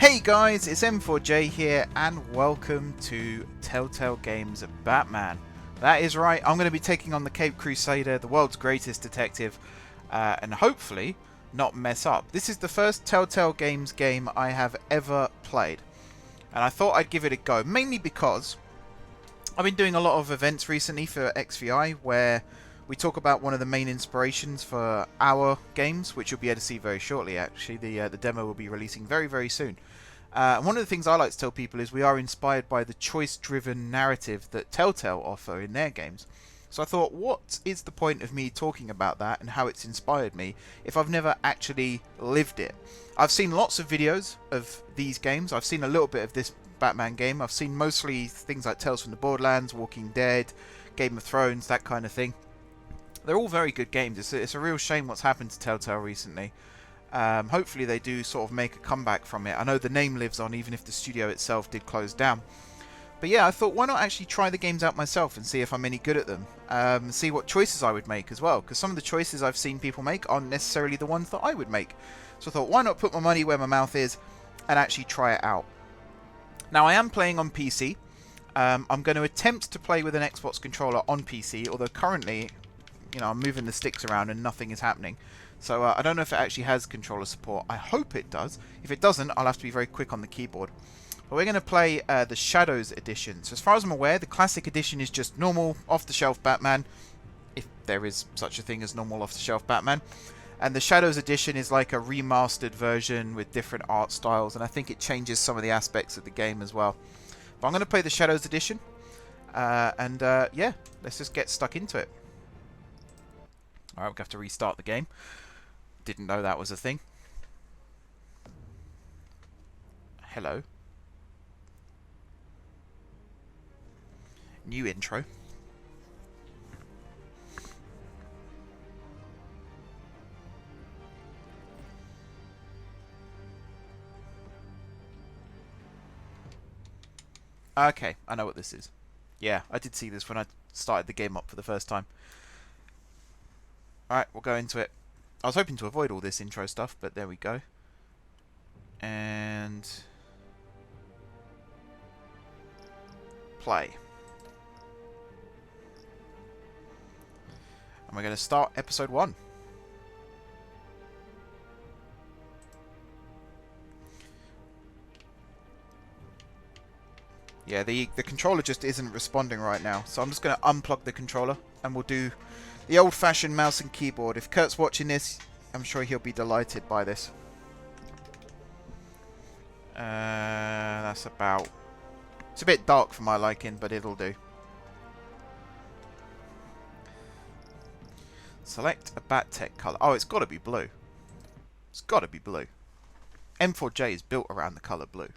Hey guys, it's M4J here and welcome to Telltale Games Batman. That is right, I'm going to be taking on the Caped Crusader, the world's greatest detective, and hopefully not mess up. This is the first Telltale Games game I have ever played, and I thought I'd give it a go, mainly because I've been doing a lot of events recently for XVI where we talk about one of the main inspirations for our games, which you'll be able to see very shortly actually. The demo will be releasing very, very soon. And one of the things I like to tell people is we are inspired by the choice-driven narrative that Telltale offer in their games. So I thought, what is the point of me talking about that and how it's inspired me if I've never actually lived it? I've seen lots of videos of these games. I've seen a little bit of this Batman game. I've seen mostly things like Tales from the Borderlands, Walking Dead, Game of Thrones, that kind of thing. They're all very good games. It's a real shame what's happened to Telltale recently. Hopefully they do sort of make a comeback from it. I know the name lives on even if the studio itself did close down. But yeah, I thought why not actually try the games out myself and see if I'm any good at them. See what choices I would make as well. Because some of the choices I've seen people make aren't necessarily the ones that I would make. So I thought why not put my money where my mouth is and actually try it out. Now I am playing on PC. I'm going to attempt to play with an Xbox controller on PC. Although currently, you know, I'm moving the sticks around and nothing is happening. So I don't know if it actually has controller support. I hope it does. If it doesn't, I'll have to be very quick on the keyboard. But we're going to play the Shadows edition. So as far as I'm aware, the classic edition is just normal, off-the-shelf Batman. If there is such a thing as normal off-the-shelf Batman. And the Shadows edition is like a remastered version with different art styles. And I think it changes some of the aspects of the game as well. But I'm going to play the Shadows edition. Yeah, let's just get stuck into it. Alright, we'll have to restart the game. Didn't know that was a thing. Hello. New intro. Okay, I know what this is. Yeah, I did see this when I started the game up for the first time. Alright, we'll go into it. I was hoping to avoid all this intro stuff, but there we go. And play. And we're going to start episode 1. Yeah, the controller just isn't responding right now, so I'm just going to unplug the controller and we'll do the old-fashioned mouse and keyboard. If Kurt's watching this, I'm sure he'll be delighted by this. That's about... It's a bit dark for my liking, but it'll do. Select a Bat-Tech colour. Oh, it's got to be blue. It's got to be blue. M4J is built around the colour blue.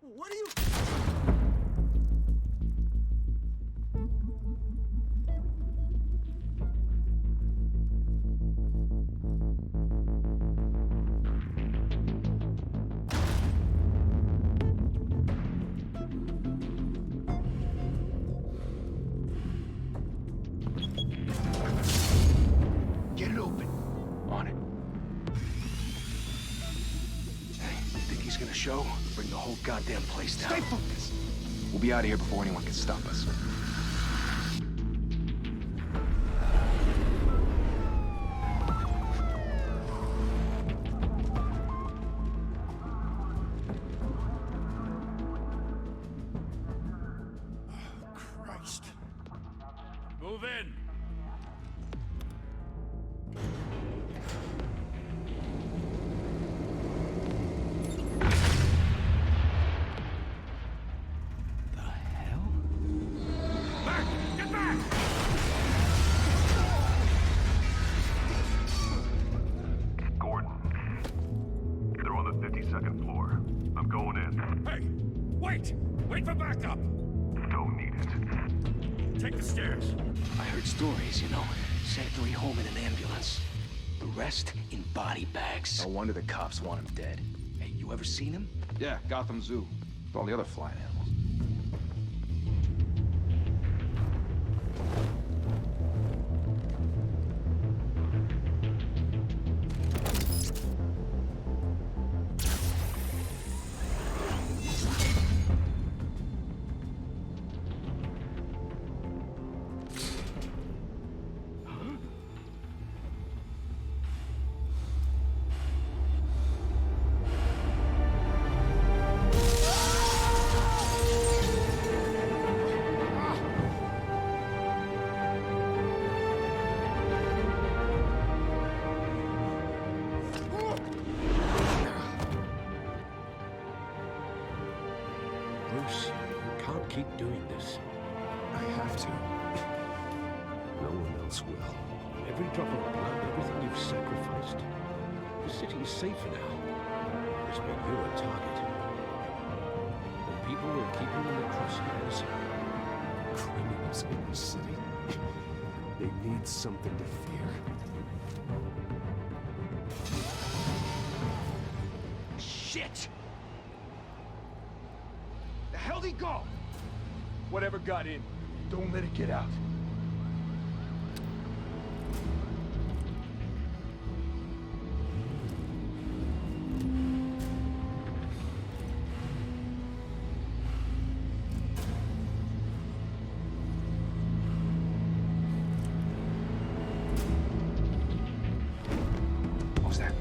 What are you... Get it open. On it. Think he's gonna show? Bring the whole goddamn place down. Stay focused. We'll be out of here before anyone can stop us. Christ. Move in. 22nd floor. I'm going in. Hey! Wait! Wait for backup! Don't need it. Take the stairs. I heard stories, you know. Sent 3 home in an ambulance. The rest in body bags. No wonder the cops want him dead. Hey, you ever seen him? Yeah, Gotham Zoo. With all the other flying animals. Bruce, you can't keep doing this. I have to. No one else will. Every drop of blood, everything you've sacrificed. The city is safer now. It's made you a target. And people will keep you in the crosshairs. Criminals in the city. They need something to fear. Shit! The hell'd he go? Whatever got in, don't let it get out. What was that?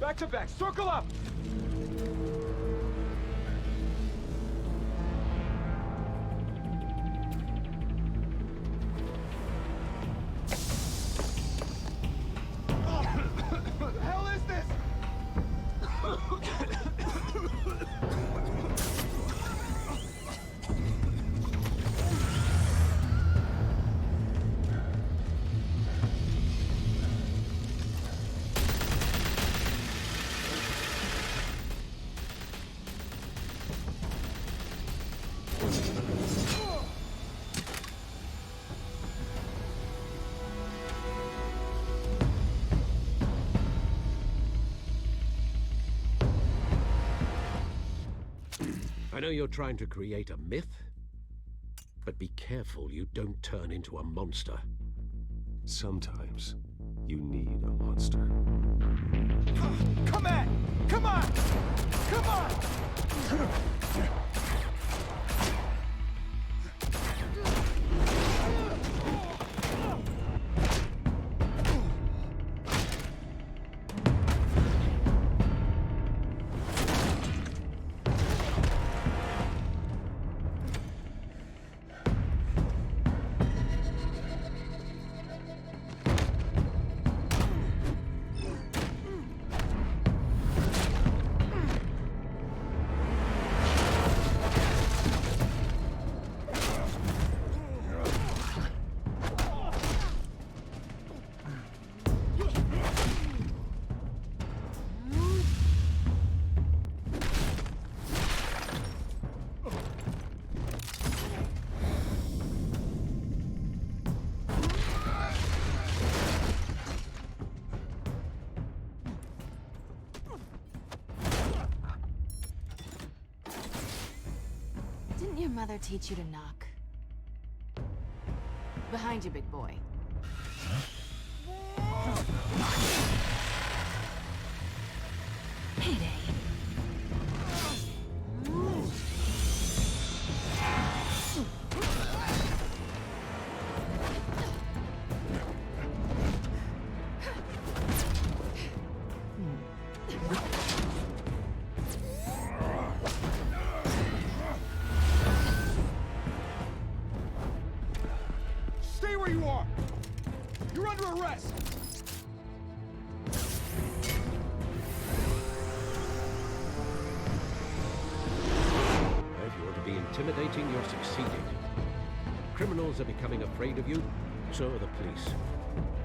Back to back, circle up! What the hell is this? I know you're trying to create a myth, but be careful you don't turn into a monster. Sometimes you need a monster. Come at! Come on! Come on! Didn't your mother teach you to knock? Behind you, big boy. Payday. intimidating, you're succeeding. Criminals are becoming afraid of you, so are the police.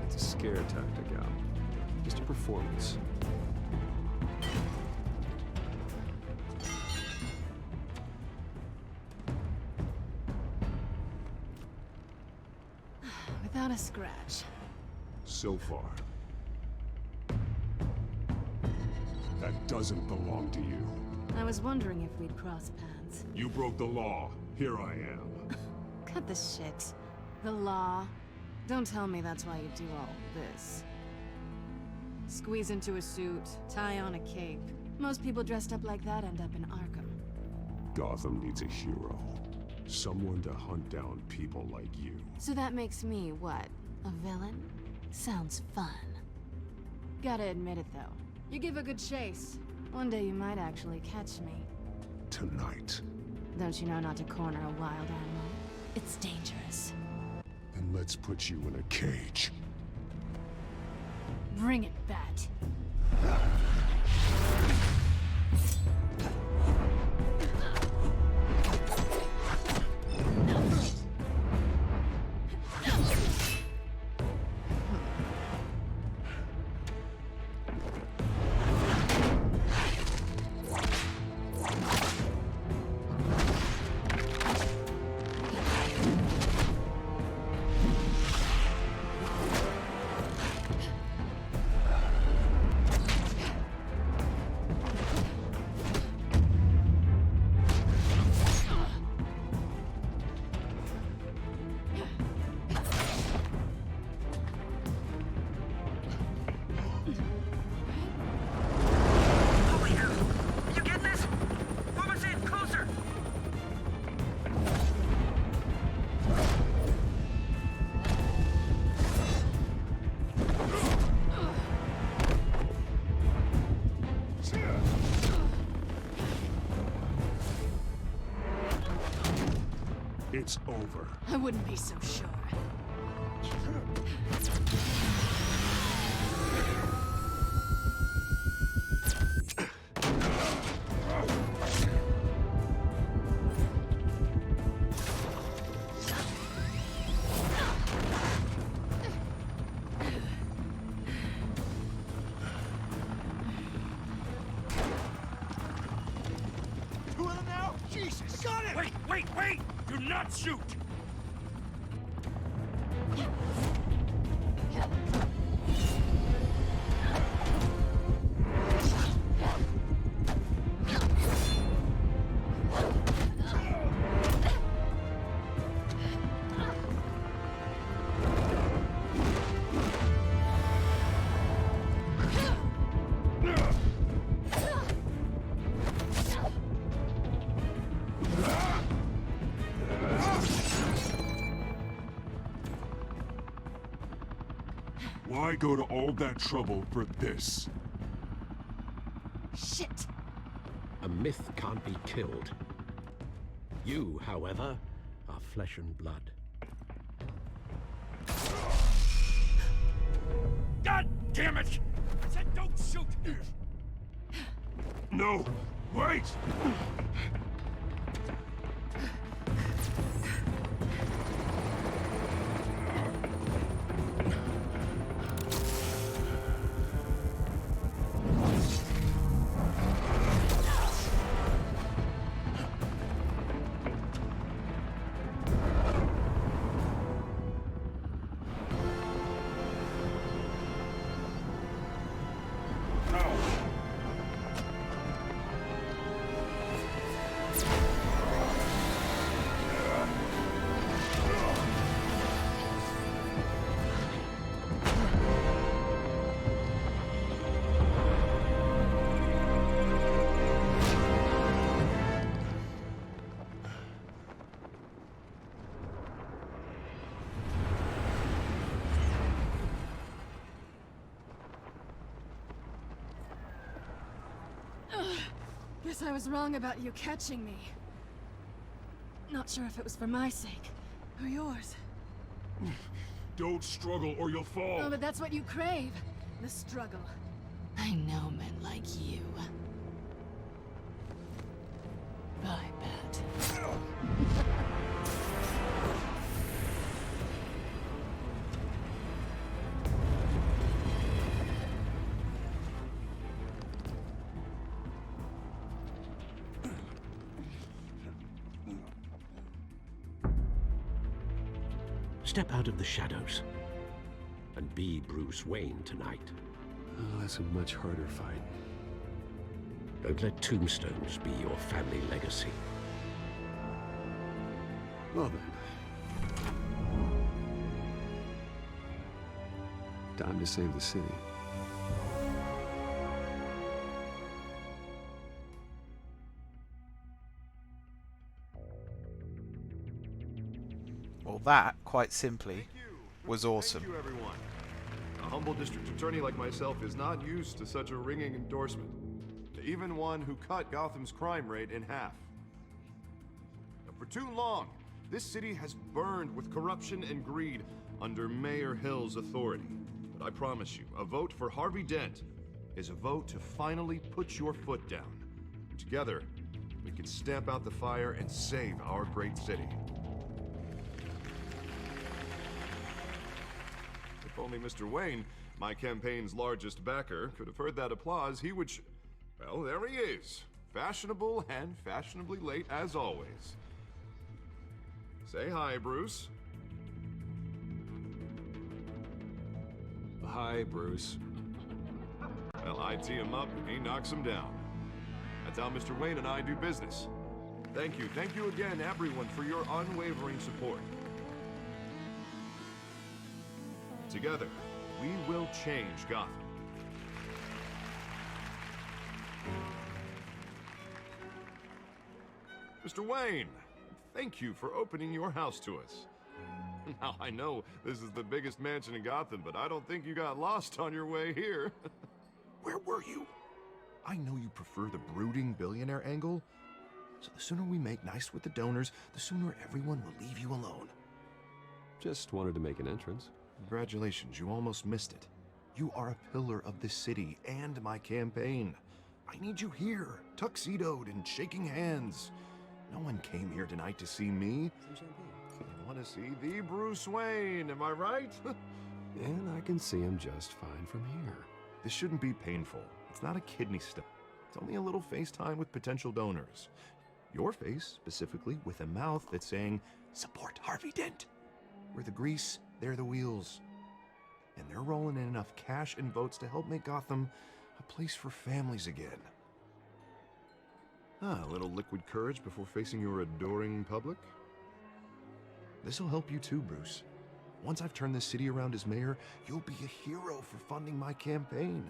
It's a scare tactic, Al. Just a performance. Without a scratch. So far. That doesn't belong to you. I was wondering if we'd cross paths. You broke the law. Here I am. Cut the shit. The law. Don't tell me that's why you do all this. Squeeze into a suit, tie on a cape. Most people dressed up like that end up in Arkham. Gotham needs a hero. Someone to hunt down people like you. So that makes me, what, a villain? Sounds fun. Gotta admit it, though. You give a good chase. One day you might actually catch me. Tonight. Don't you know not to corner a wild animal? It's dangerous. Then let's put you in a cage. Bring it, Bat. It's over. I wouldn't be so sure. Two of them now? Jesus! Got it! Wait! Do not shoot! Why go to all that trouble for this? Shit! A myth can't be killed. You, however, are flesh and blood. God damn it! I said don't shoot! No! Wait! Guess I was wrong about you catching me. Not sure if it was for my sake, or yours. Don't struggle or you'll fall! Oh, but that's what you crave. The struggle. I know men like you. Bye, Bat. step out of the shadows and be Bruce Wayne tonight. Oh, that's a much harder fight. Don't let tombstones be your family legacy. Well then. Time to save the city. Well, that, quite simply, was awesome. Thank you, everyone. A humble district attorney like myself is not used to such a ringing endorsement. To even one who cut Gotham's crime rate in half. Now, for too long, this city has burned with corruption and greed under Mayor Hill's authority. But I promise you, a vote for Harvey Dent is a vote to finally put your foot down. Together, we can stamp out the fire and save our great city. If only Mr. Wayne, my campaign's largest backer, could have heard that applause, he would well, there he is. Fashionable and fashionably late as always. Say hi, Bruce. Hi, Bruce. Well, I tee him up and he knocks him down. That's how Mr. Wayne and I do business. Thank you again, everyone, for your unwavering support. Together, we will change Gotham. Mr. Wayne, thank you for opening your house to us. Now, I know this is the biggest mansion in Gotham, but I don't think you got lost on your way here. Where were you? I know you prefer the brooding billionaire angle, so the sooner we make nice with the donors, the sooner everyone will leave you alone. Just wanted to make an entrance. Congratulations, you almost missed it. You are a pillar of this city and my campaign. I need you here, tuxedoed and shaking hands. No one came here tonight to see me. I want to see the Bruce Wayne, am I right? And I can see him just fine from here. This shouldn't be painful. It's not a kidney stone. It's only a little FaceTime with potential donors. Your face, specifically, with a mouth that's saying, support Harvey Dent. We're the grease, they're the wheels. And they're rolling in enough cash and votes to help make Gotham a place for families again. A little liquid courage before facing your adoring public. This'll help you too, Bruce. Once I've turned this city around as mayor, you'll be a hero for funding my campaign.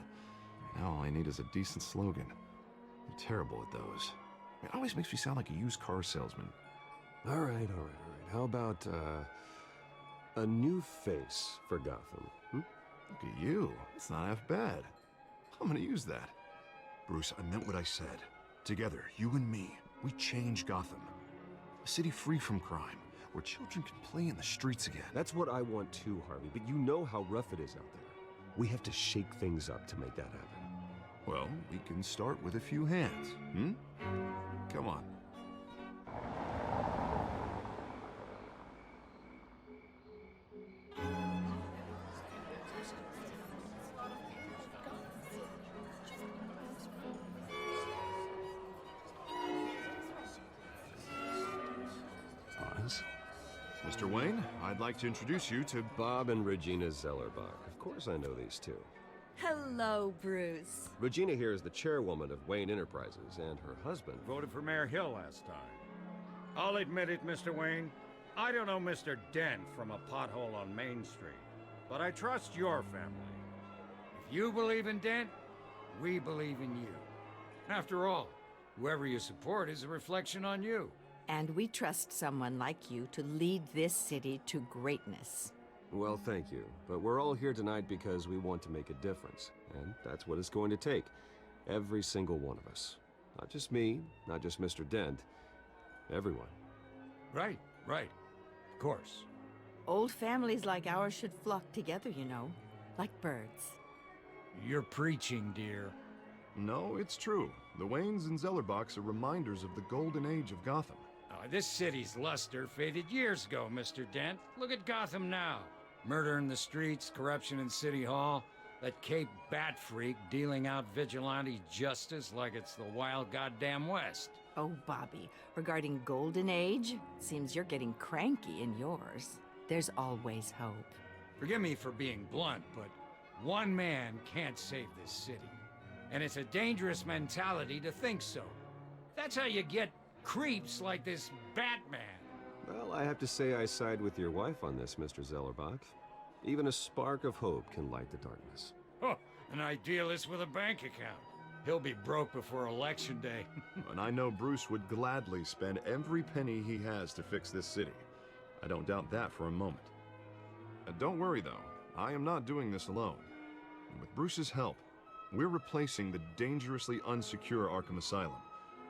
Now all I need is a decent slogan. I'm terrible at those. It always makes me sound like a used car salesman. All right. How about, a new face for Gotham? Look at you. It's not half bad. I'm gonna use that. Bruce, I meant what I said. Together, you and me, we change Gotham. A city free from crime, where children can play in the streets again. That's what I want too, Harvey, but you know how rough it is out there. We have to shake things up to make that happen. Well, we can start with a few hands, Come on. Oz? Mr. Wayne, I'd like to introduce you to Bob and Regina Zellerbach. Of course I know these two. Hello, Bruce. Regina here is the chairwoman of Wayne Enterprises, and her husband... Voted for Mayor Hill last time. I'll admit it, Mr. Wayne. I don't know Mr. Dent from a pothole on Main Street, but I trust your family. If you believe in Dent, we believe in you. After all, whoever you support is a reflection on you. And we trust someone like you to lead this city to greatness. Well, thank you. But we're all here tonight because we want to make a difference. And that's what it's going to take. Every single one of us. Not just me, not just Mr. Dent. Everyone. Right. Of course. Old families like ours should flock together, you know. Like birds. You're preaching, dear. No, it's true. The Waynes and Zellerbachs are reminders of the golden age of Gotham. This city's luster faded years ago, Mr. Dent. Look at Gotham now. Murder in the streets, corruption in City Hall, that Cape bat freak dealing out vigilante justice like it's the wild goddamn West. Oh, Bobby, regarding Golden Age, seems you're getting cranky in yours. There's always hope. Forgive me for being blunt, but one man can't save this city. And it's a dangerous mentality to think so. That's how you get creeps like this Batman. Well, I have to say I side with your wife on this, Mr. Zellerbach. Even a spark of hope can light the darkness. Oh, an idealist with a bank account. He'll be broke before Election Day. And I know Bruce would gladly spend every penny he has to fix this city. I don't doubt that for a moment. Don't worry, though. I am not doing this alone. And with Bruce's help, we're replacing the dangerously unsecure Arkham Asylum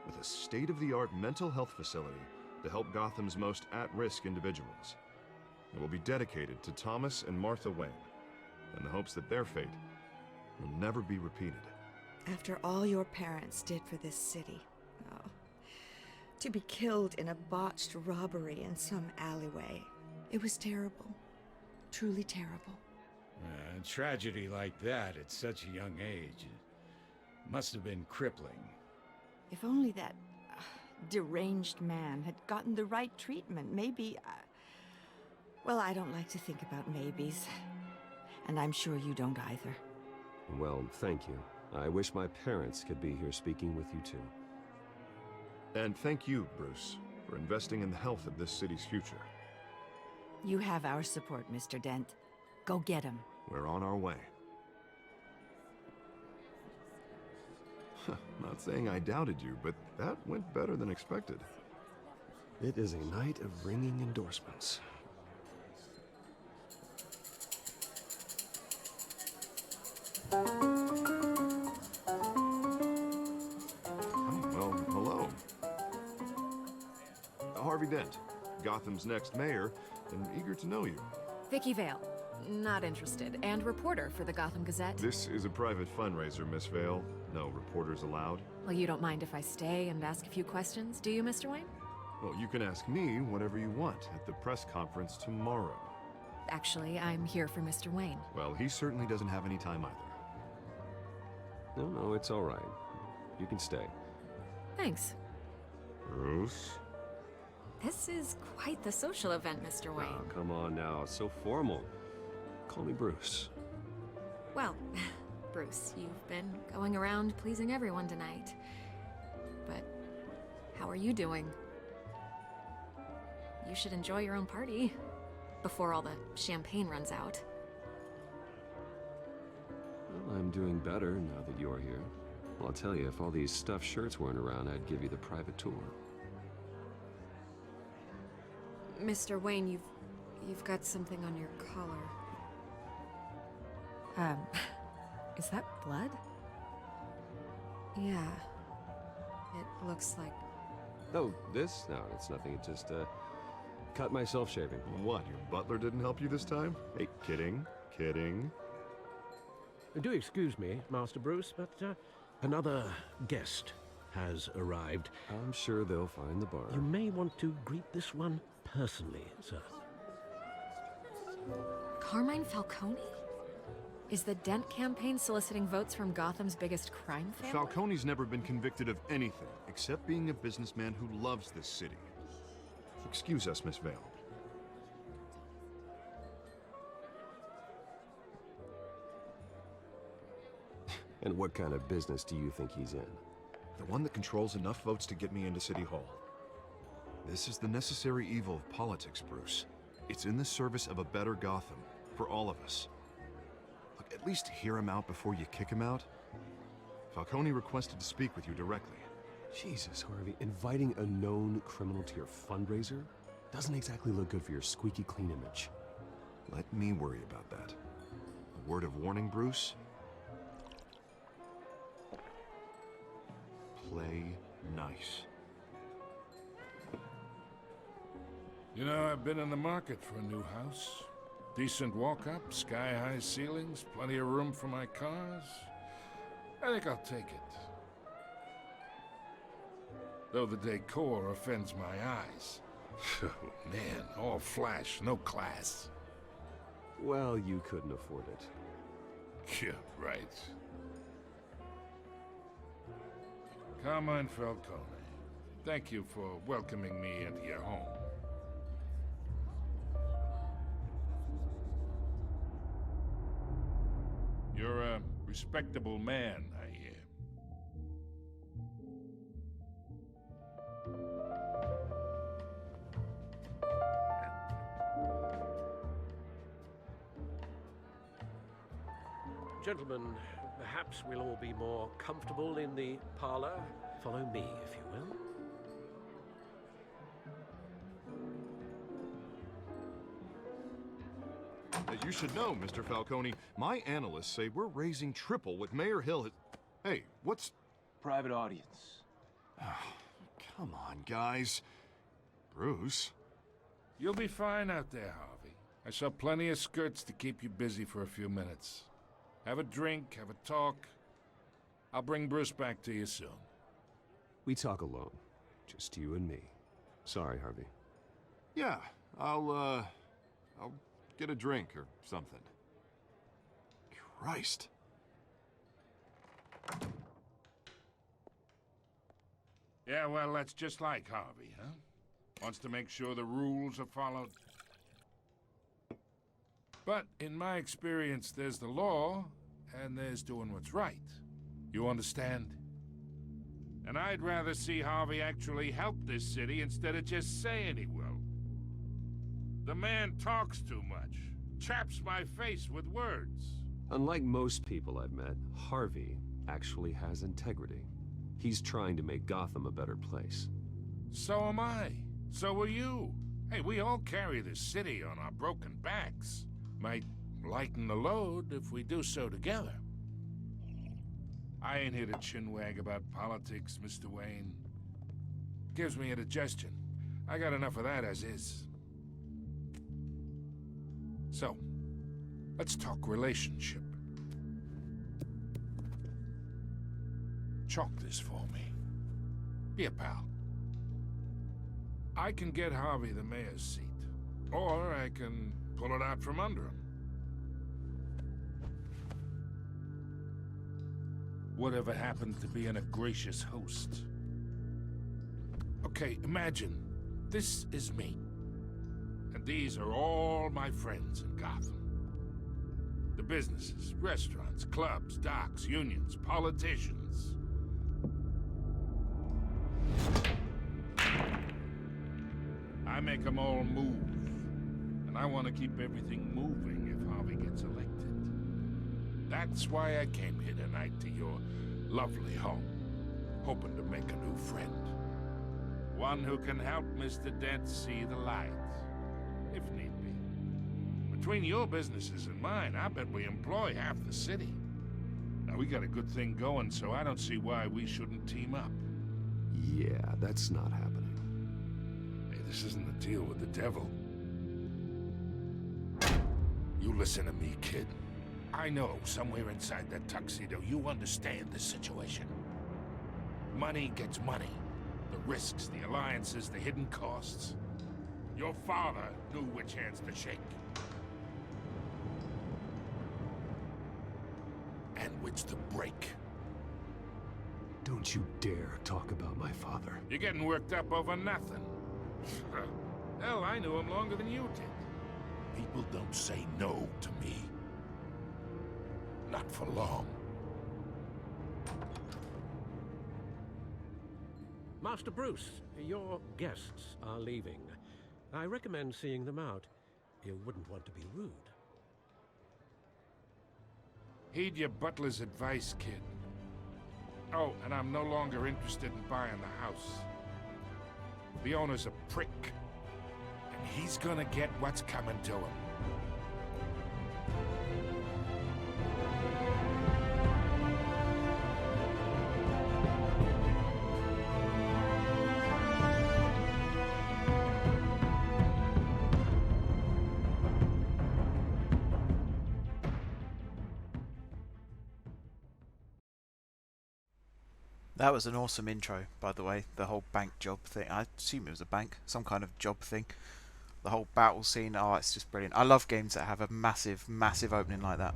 with a state-of-the-art mental health facility to help Gotham's most at-risk individuals. It will be dedicated to Thomas and Martha Wayne, in the hopes that their fate will never be repeated. After all your parents did for this city, oh, to be killed in a botched robbery in some alleyway, it was terrible. Truly terrible. A tragedy like that at such a young age must have been crippling. If only that deranged man had gotten the right treatment, maybe... well, I don't like to think about maybes. And I'm sure you don't either. Well, thank you. I wish my parents could be here speaking with you too. And thank you, Bruce, for investing in the health of this city's future. You have our support, Mr. Dent. Go get him. We're on our way. Not saying I doubted you, but that went better than expected. It is a night of ringing endorsements. Hello. Harvey Dent, Gotham's next mayor, and eager to know you. Vicky Vale. Not interested. And reporter for the Gotham Gazette. This is a private fundraiser, Miss Vale. No reporters allowed. Well, you don't mind if I stay and ask a few questions, do you, Mr. Wayne? Well, you can ask me whatever you want at the press conference tomorrow. Actually, I'm here for Mr. Wayne. Well, he certainly doesn't have any time either. No, it's all right. You can stay. Thanks. Bruce? This is quite the social event, Mr. Wayne. Oh, come on now. It's so formal. Call me Bruce. Well, Bruce, you've been going around pleasing everyone tonight. But how are you doing? You should enjoy your own party before all the champagne runs out. Well, I'm doing better now that you're here. Well, I'll tell you, if all these stuffed shirts weren't around, I'd give you the private tour. Mr. Wayne, you've got something on your collar. Is that blood? Yeah. It looks like... Oh, this? No, it's nothing. It just, cut myself shaving. What, your butler didn't help you this time? Hey, kidding. Do excuse me, Master Bruce, but another guest has arrived. I'm sure they'll find the bar. You may want to greet this one personally, sir. Carmine Falcone? Is the Dent campaign soliciting votes from Gotham's biggest crime family? Falcone's never been convicted of anything except being a businessman who loves this city. Excuse us, Miss Vale. And what kind of business do you think he's in? The one that controls enough votes to get me into City Hall. This is the necessary evil of politics, Bruce. It's in the service of a better Gotham, for all of us. Look, at least hear him out before you kick him out. Falcone requested to speak with you directly. Jesus, Harvey, inviting a known criminal to your fundraiser doesn't exactly look good for your squeaky clean image. Let me worry about that. A word of warning, Bruce? Play nice. You know, I've been in the market for a new house. Decent walk-up, sky-high ceilings, plenty of room for my cars. I think I'll take it. Though the decor offends my eyes. Oh, man, all flash, no class. Well, you couldn't afford it. Yeah, right. Carmine Falcone, thank you for welcoming me into your home. Respectable man, I hear. Gentlemen, perhaps we'll all be more comfortable in the parlor. Follow me, if you will. You should know, Mr. Falcone, my analysts say we're raising triple what Mayor Hill has... Hey, what's... Private audience. Come on, guys. Bruce? You'll be fine out there, Harvey. I saw plenty of skirts to keep you busy for a few minutes. Have a drink, have a talk. I'll bring Bruce back to you soon. We talk alone. Just you and me. Sorry, Harvey. Yeah, I'll get a drink or something. Christ. Yeah, well, that's just like Harvey, huh? Wants to make sure the rules are followed. But in my experience, there's the law, and there's doing what's right. You understand? And I'd rather see Harvey actually help this city instead of just saying he will. The man talks too much, chaps my face with words. Unlike most people I've met, Harvey actually has integrity. He's trying to make Gotham a better place. So am I. So are you. Hey, we all carry this city on our broken backs. Might lighten the load if we do so together. I ain't here to chinwag about politics, Mr. Wayne. Gives me indigestion. I got enough of that as is. So, let's talk relationship. Chalk this for me. Be a pal. I can get Harvey the mayor's seat, or I can pull it out from under him. Whatever happens to being a gracious host. Okay, imagine this is me. And these are all my friends in Gotham. The businesses, restaurants, clubs, docks, unions, politicians. I make them all move. And I want to keep everything moving if Harvey gets elected. That's why I came here tonight to your lovely home, hoping to make a new friend. One who can help Mr. Dent see the light, if need be. Between your businesses and mine, I bet we employ half the city. Now, we got a good thing going, so I don't see why we shouldn't team up. Yeah, that's not happening. Hey, this isn't a deal with the devil. You listen to me, kid. I know somewhere inside that tuxedo you understand the situation. Money gets money. The risks, the alliances, the hidden costs. Your father knew which hands to shake. And which to break. Don't you dare talk about my father. You're getting worked up over nothing. Hell, I knew him longer than you did. People don't say no to me. Not for long. Master Bruce, your guests are leaving. I recommend seeing them out. You wouldn't want to be rude. Heed your butler's advice, kid. Oh, and I'm no longer interested in buying the house. The owner's a prick. And he's gonna get what's coming to him. That was an awesome intro, by the way. The whole bank job thing. I assume it was a bank, some kind of job thing. The whole battle scene. Oh, it's just brilliant. I love games that have a massive, massive opening like that.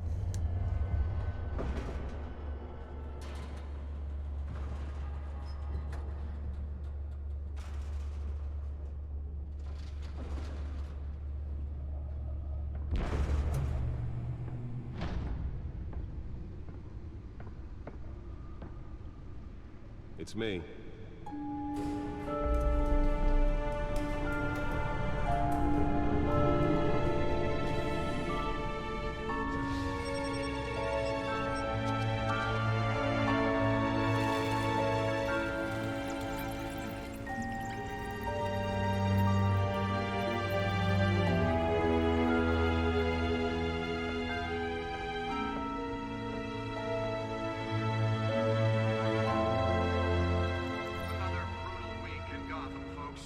It's me.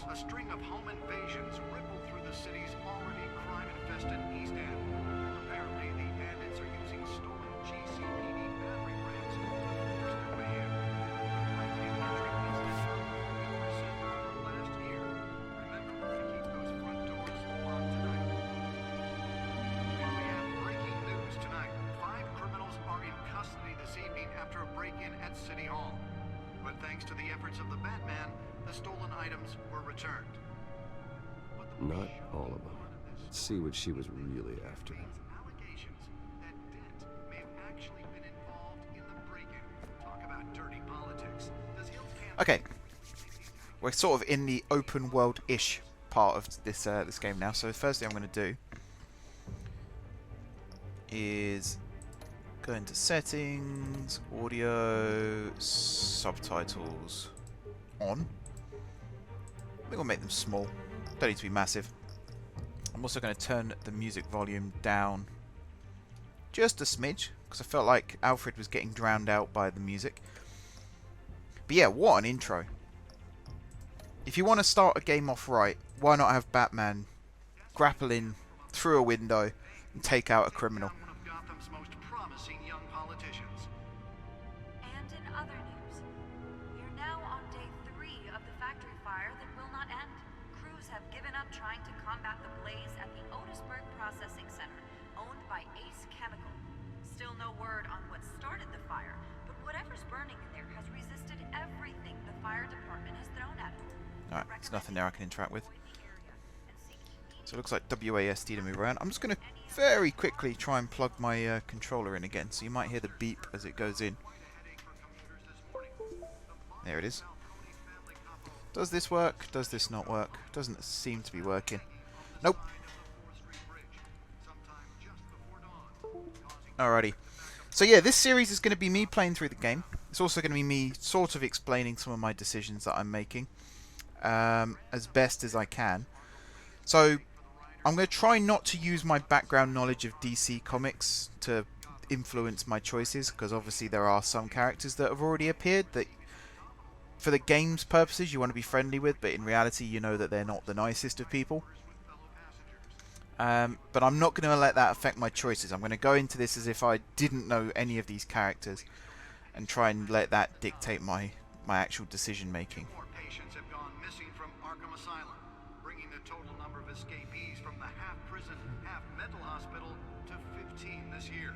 A string of home invasions ripple through the city's already crime-infested East End. Apparently, the bandits are using stolen GCPD battery rams to force their way in. Like the electric business over last year. Remember to keep those front doors locked tonight. And we have breaking news tonight. 5 criminals are in custody this evening after a break-in at City Hall. But thanks to the efforts of the Batman, the stolen items were returned. Not all of them. Let's see what she was really after. Allegations that Dent may have actually been involved in the break-in. Talk about dirty politics. Okay, we're sort of in the open world-ish part of this this game now. So the first thing I'm going to do is go into settings, audio, subtitles on. I think we'll make them small. Don't need to be massive. I'm also going to turn the music volume down just a smidge because I felt like Alfred was getting drowned out by the music. But yeah, what an intro. If you want to start a game off right, why not have Batman grappling through a window and take out a criminal? One of Gotham's most promising young politicians. And in other news, we're now on day 3 of the factory fire that will not end. Crews have given up trying to combat the blaze at the Otisburg Processing Center, owned by Ace Chemical. Still no word on what started the fire, but whatever's burning in there has resisted everything the fire department has thrown at it. Alright, there's nothing there I can interact with. So it looks like WASD to move around. I'm just going to very quickly try and plug my controller in again, so you might hear the beep as it goes in. There it is. Does this work? Does this not work? Doesn't seem to be working. Nope. Alrighty. So yeah, this series is going to be me playing through the game. It's also going to be me sort of explaining some of my decisions that I'm making as best as I can. So I'm going to try not to use my background knowledge of DC Comics to influence my choices, because obviously there are some characters that have already appeared that for the game's purposes you want to be friendly with, but in reality you know that they're not the nicest of people. But I'm not going to let that affect my choices. I'm going to go into this as if I didn't know any of these characters and try and let that dictate my actual decision making. More patients have gone missing from Arkham Asylum, bringing the total number of escapees from the half-prison, half-mental hospital to 15 this year.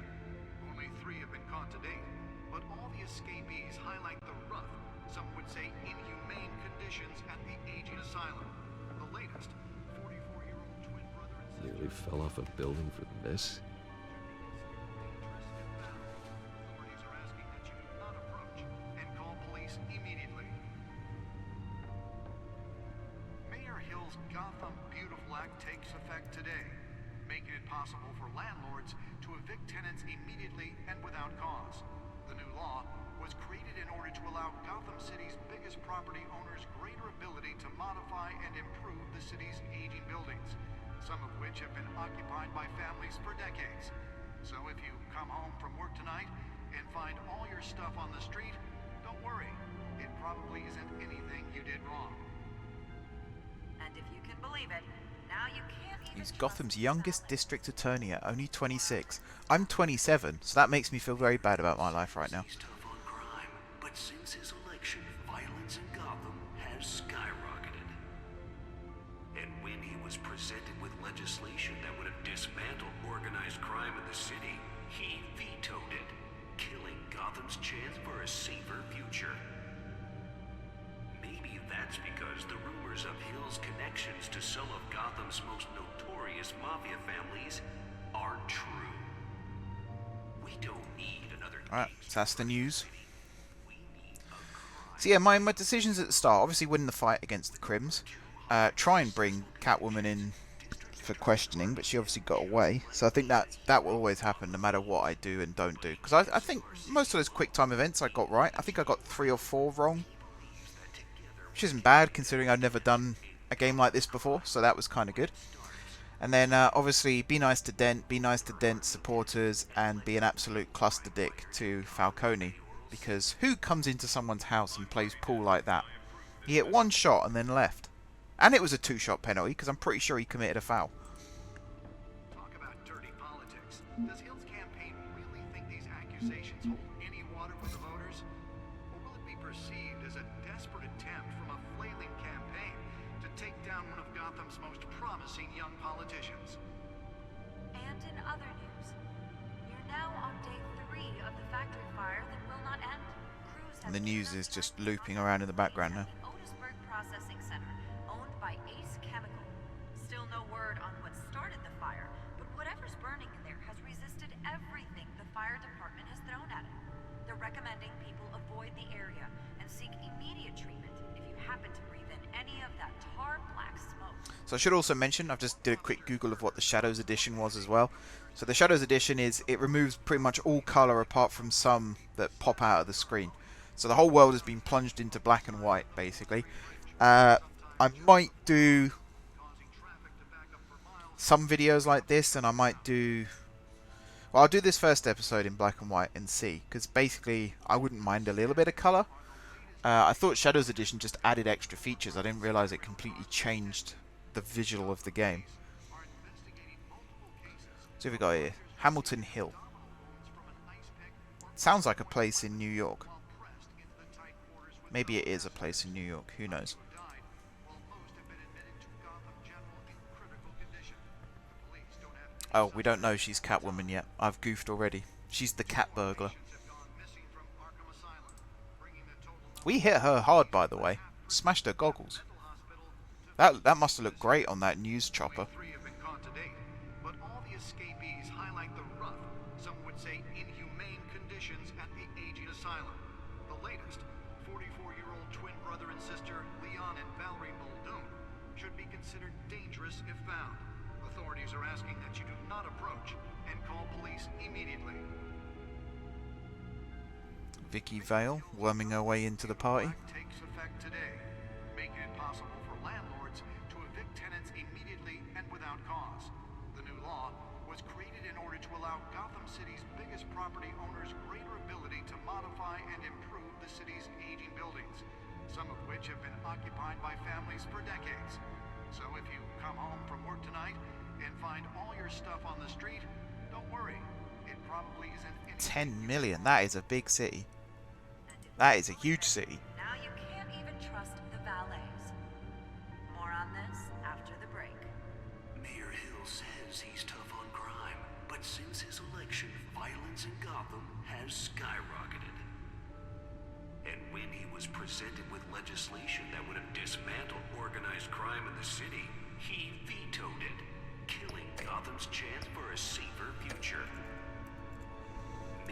Only 3 have been caught to date, but all the escapees highlight the rough, some would say inhumane conditions at the aging asylum. The latest, 44-year-old twin brother and sister... Nearly fell off a building for this? Authorities are asking that you do not approach and call police immediately. Mayor Hill's Gotham Beautiful Act takes effect today, making it possible for landlords to evict tenants immediately and without cause. The new law was created in order to allow Gotham City's biggest property owners greater ability to modify and improve the city's aging buildings, some of which have been occupied by families for decades. So if you come home from work tonight and find all your stuff on the street, don't worry. It probably isn't anything you did wrong. And if you can believe it, now you can't even... He's Gotham's youngest district attorney at only 26. I'm 27, so that makes me feel very bad about my life right now. He's tough on crime, but since his election, violence in Gotham has skyrocketed. And when he was presented with legislation that would have dismantled organized crime in the city, he vetoed it, killing Gotham's chance for a safer future. Maybe that's because the rumors of Hill's connections to some of Gotham's most notorious mafia families are true. We don't need another... Alright, so that's the news. So yeah, my decisions at the start, obviously win the fight against the Crims, try and bring Catwoman in for questioning, but she obviously got away. So I think that will always happen no matter what I do and don't do. Because I think most of those quick time events I got right. I think I got 3 or 4 wrong, which isn't bad considering I've never done a game like this before, so that was kind of good. And then obviously be nice to Dent, be nice to Dent's supporters, and be an absolute cluster dick to Falcone. Because who comes into someone's house and plays pool like that? He hit 1 shot and then left. And it was a 2-shot penalty, because I'm pretty sure he committed a foul. Talk about dirty politics. Does Hill's campaign really think these accusations hold any water with the voters? Or will it be perceived as a desperate attempt from a flailing campaign to take down one of Gotham's most promising young politicians? And in other news, you're now on day 3 of the factory fire that will not end. And the news is just looping around in the background now. Otisburg Processing Center, owned by Ace Chemical. Still no word on what started the fire, but whatever's burning in there has resisted everything the fire department has thrown at it. They're recommending people avoid the area and seek immediate treatment if you happen to breathe in any of that tar black smoke. So I should also mention, I've just did a quick Google of what the Shadows Edition was as well. So the Shadows Edition is, it removes pretty much all colour apart from some that pop out of the screen. So the whole world has been plunged into black and white, basically. I might do some videos like this, and I might do... Well, I'll do this first episode in black and white and see, because basically I wouldn't mind a little bit of colour. I thought Shadows Edition just added extra features. I didn't realise it completely changed the visual of the game. So what have we got here? Hamilton Hill. Sounds like a place in New York. Maybe it is a place in New York, who knows. Oh, we don't know she's Catwoman yet. I've goofed already. She's the cat burglar. We hit her hard, by the way. Smashed her goggles. That must have looked great on that news chopper. But all the escapees highlight the rough, some would say inhumane conditions at the aging asylum. The latest, 44-year-old twin brother and sister Leon and Valerie Muldoon, should be considered dangerous if found. Authorities are asking that you do not approach and call police immediately. Vicky Vale worming her way into the party. Takes effect today, making it possible for landlords to evict tenants immediately and without cause. The new law was created in order to allow Gotham City's biggest property owners greater ability to modify and improve the city's aging buildings, some of which have been occupied by families for decades. So if you come home from work tonight and find all your stuff on the street, don't worry. It probably isn't 10 million, that is a big city. That is a huge city. Now you can't even trust the valets. More on this after the break. Mayor Hill says he's tough on crime, but since his election, violence in Gotham has skyrocketed. And when he was presented with legislation that would have dismantled organized crime in the city, he vetoed it, killing Gotham's chance for a safer future.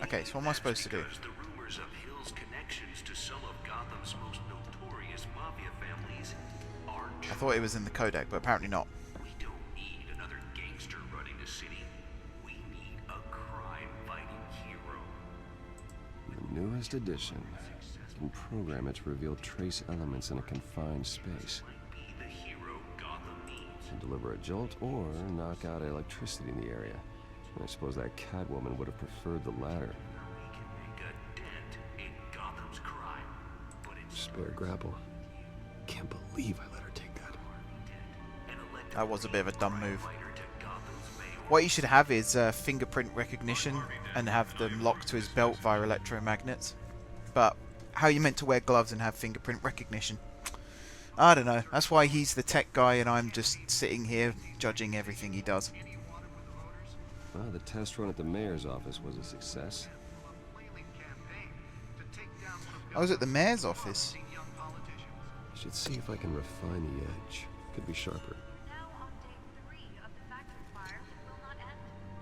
Okay, so what am I supposed to do? The rumors of Hill's connections to some of Gotham's most notorious mafia families aren't true. I thought it was in the codec, but apparently not. We don't need another gangster running the city. We need a crime-fighting hero. The newest edition can program it to reveal trace elements in a confined space. The hero Gotham needs. And deliver a jolt or knock out electricity in the area. I suppose that Catwoman would have preferred the latter. We can make a dent in Gotham's crime, but it's Spare grapple. Can't believe I let her take that. That was a bit of a dumb move. What you should have is fingerprint recognition and have them locked to his belt via electromagnets. But how are you meant to wear gloves and have fingerprint recognition? I don't know. That's why he's the tech guy and I'm just sitting here judging everything he does. Well, the test run at the mayor's office was a success. I was at the mayor's office. I should see if I can refine the edge. Could be sharper. Now on day 3 of the factory fire that will not end.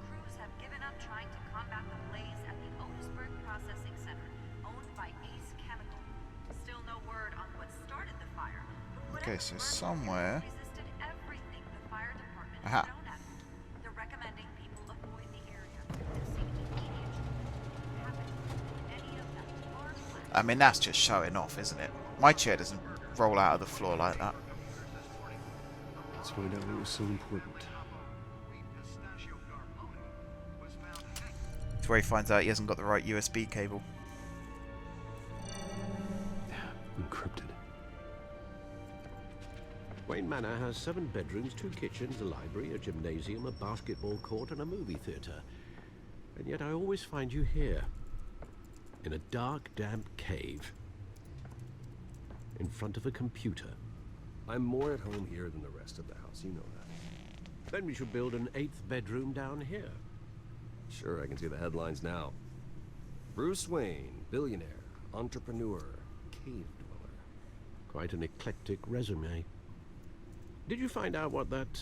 Crews have given up trying to combat the blaze at the Otisburg Processing Center, owned by Ace Chemical. Still no Okay, so somewhere. Aha. I mean, that's just showing off, isn't it? My chair doesn't roll out of the floor like that. Let's find out what was so important. It's where he finds out he hasn't got the right USB cable. Encrypted. Wayne Manor has 7 bedrooms, 2 kitchens, a library, a gymnasium, a basketball court, and a movie theater. And yet I always find you here, in a dark, damp cave, in front of a computer. I'm more at home here than the rest of the house, you know that. Then we should build an 8th bedroom down here. Sure, I can see the headlines now. Bruce Wayne, billionaire, entrepreneur, cave dweller. Quite an eclectic resume. Did you find out what that,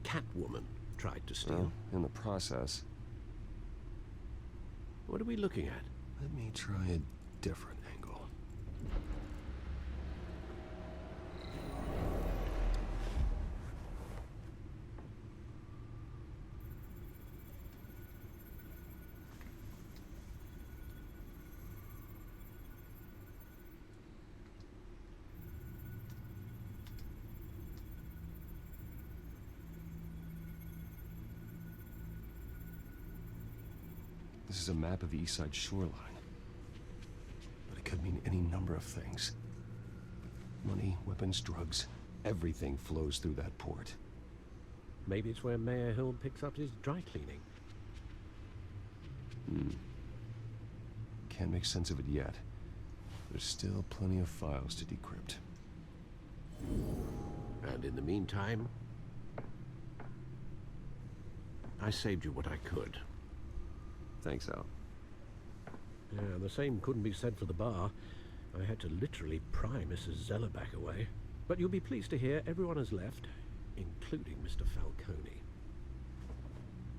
Catwoman tried to steal? Well, in the process. What are we looking at? Let me try a different angle. This is a map of the East Side shoreline. But it could mean any number of things. Money, weapons, drugs, everything flows through that port. Maybe it's where Mayor Hill picks up his dry cleaning. Can't make sense of it yet. There's still plenty of files to decrypt. And in the meantime, I saved you what I could. Thanks, Al. Yeah, the same couldn't be said for the bar. I had to literally pry Mrs. Zeller back away. But you'll be pleased to hear everyone has left, including Mr. Falcone.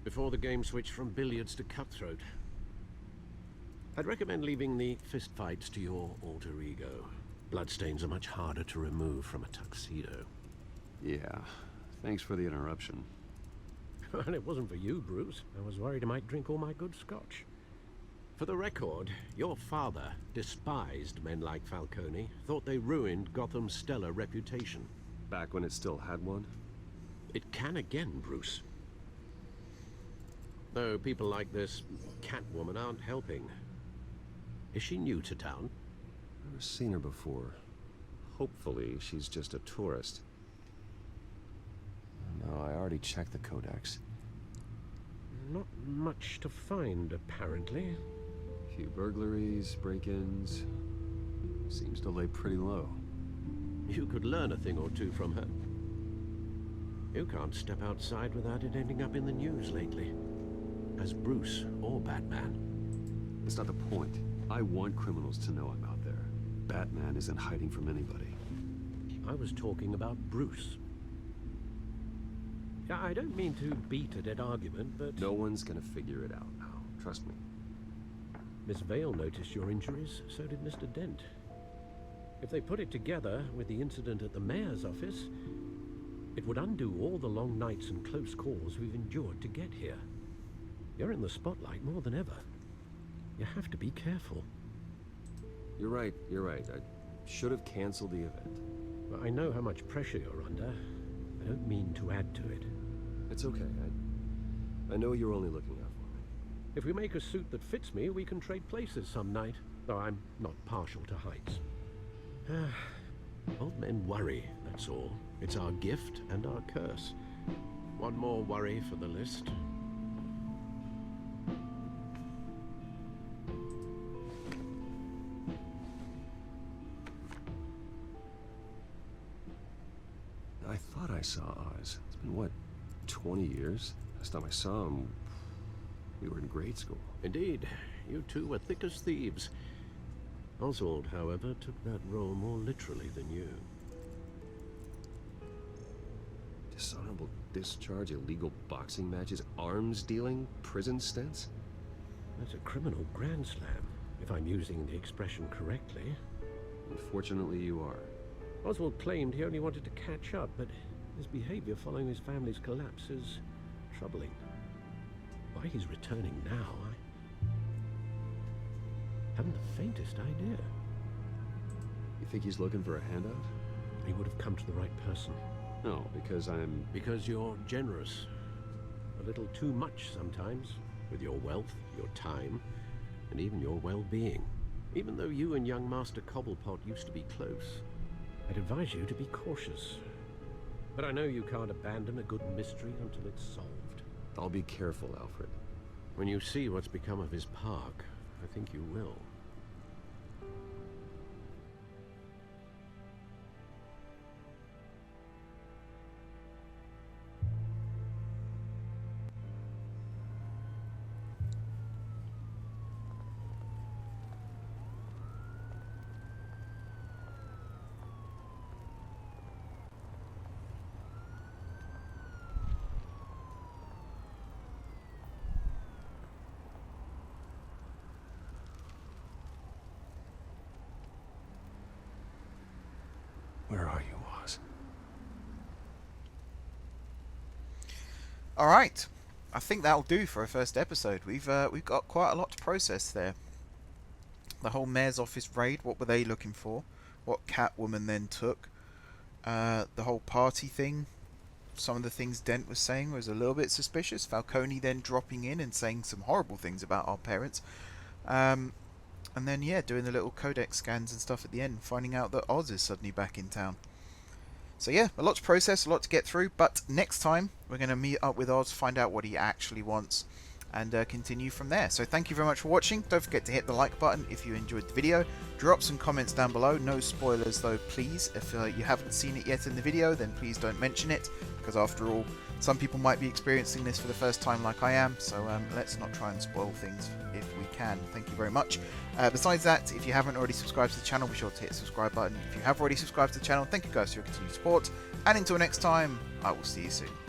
Before the game switched from billiards to cutthroat. I'd recommend leaving the fistfights to your alter ego. Bloodstains are much harder to remove from a tuxedo. Yeah, thanks for the interruption. And it wasn't for you, Bruce. I was worried I might drink all my good scotch. For the record, your father despised men like Falcone, thought they ruined Gotham's stellar reputation. Back when it still had one? It can again, Bruce. Though people like this Catwoman aren't helping. Is she new to town? Never seen her before. Hopefully, she's just a tourist. No, I already checked the codex. Not much to find, apparently. A few burglaries, break-ins. Seems to lay pretty low. You could learn a thing or two from her. You can't step outside without it ending up in the news lately. As Bruce or Batman. That's not the point. I want criminals to know I'm out there. Batman isn't hiding from anybody. I was talking about Bruce. I don't mean to beat a dead argument, but... No one's gonna figure it out now. Trust me. Miss Vale noticed your injuries, so did Mr. Dent. If they put it together with the incident at the mayor's office, it would undo all the long nights and close calls we've endured to get here. You're in the spotlight more than ever. You have to be careful. You're right, you're right. I should have canceled the event. Well, I know how much pressure you're under. I don't mean to add to it. It's okay. I know you're only looking out for me. If we make a suit that fits me, we can trade places some night. Though I'm not partial to heights. Old men worry, that's all. It's our gift and our curse. One more worry for the list. I thought I saw Oz. It's been, what, 20 years? Last time I saw him, we were in grade school. Indeed. You two were thick as thieves. Oswald, however, took that role more literally than you. Dishonorable discharge, illegal boxing matches, arms dealing, prison stints? That's a criminal grand slam, if I'm using the expression correctly. Unfortunately, you are. Oswald claimed he only wanted to catch up, but his behavior following his family's collapse is troubling. Why he's returning now, I haven't the faintest idea. You think he's looking for a handout? He would have come to the right person. No, because you're generous. A little too much sometimes, with your wealth, your time, and even your well-being. Even though you and young Master Cobblepot used to be close, I'd advise you to be cautious. But I know you can't abandon a good mystery until it's solved. I'll be careful, Alfred. When you see what's become of his park, I think you will. Where are you, Oz? All right, I think that'll do for a first episode. We've got quite a lot to process there. The whole mayor's office raid. What were they looking for? What Catwoman then took. The whole party thing. Some of the things Dent was saying was a little bit suspicious. Falcone then dropping in and saying some horrible things about our parents. And then, yeah, doing the little codex scans and stuff at the end, finding out that Oz is suddenly back in town. So yeah, a lot to process, a lot to get through, but next time we're going to meet up with Oz, find out what he actually wants, and continue from there. So thank you very much for watching. Don't forget to hit the like button if you enjoyed the video. Drop some comments down below. No spoilers though, please. If you haven't seen it yet in the video, then please don't mention it, because after all, some people might be experiencing this for the first time like I am, so let's not try and spoil things if we can. Thank you very much. Besides that, if you haven't already subscribed to the channel, be sure to hit the subscribe button. If you have already subscribed to the channel, thank you guys for your continued support, and until next time, I will see you soon.